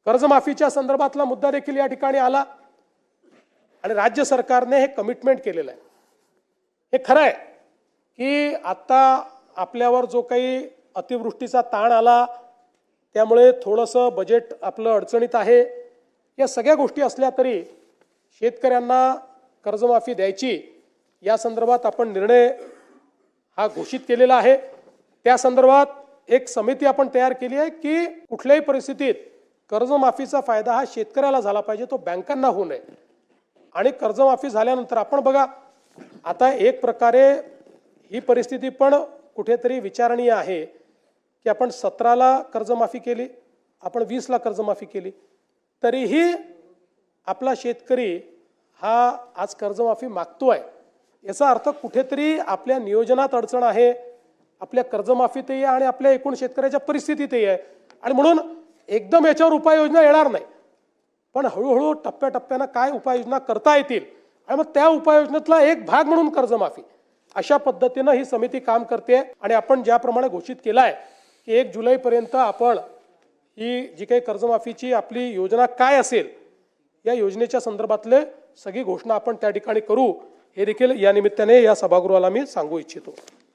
कर्जमाफीच्या संदर्भातला मुद्दा देखील या ठिकाणी आला आणि राज्य सरकारने हे कमिटमेंट केलेलं आहे। हे खरं आहे की आता आपल्यावर जो काही अतिवृष्टीचा ताण आला त्यामुळे थोडंसं बजेट आपलं अडचणीत आहे, या सगळ्या गोष्टी असल्या तरी शेतकऱ्यांना कर्जमाफी द्यायची या संदर्भात आपण निर्णय हा घोषित केलेला आहे। त्या संदर्भात एक समिती आपण तयार केली आहे की कुठल्याही परिस्थितीत कर्जमाफीचा फायदा हा शेतकऱ्याला झाला पाहिजे, तो बँकांना होऊ नये। आणि कर्जमाफी झाल्यानंतर आपण बघा आता एक प्रकारे ही परिस्थिती पण कुठेतरी विचारणीय आहे की आपण 17ला कर्जमाफी केली, आपण 20ला कर्जमाफी केली, तरीही आपला शेतकरी हा आज कर्जमाफी मागतोय। याचा अर्थ कुठेतरी आपल्या नियोजनात अडचण आहे, आपल्या कर्जमाफीतही आणि आपल्या एकूण शेतकऱ्याच्या परिस्थितीतही आहे। आणि म्हणून एकदम याच्यावर उपाययोजना येणार नाही, पण हळूहळू टप्प्याटप्प्यानं काय उपाययोजना करता येतील आणि मग त्या उपाययोजनेतला एक भाग म्हणून कर्जमाफी, अशा पद्धतीनं ही समिती काम करते। आणि आपण ज्याप्रमाणे घोषित केलं आहे की 1 जुलैपर्यंत आपण ही जी काही कर्जमाफीची आपली योजना काय असेल या योजनेच्या संदर्भातले सगळी घोषणा आपण त्या ठिकाणी करू, हे देखील या निमित्ताने या सभागृहाला मी सांगू इच्छितो।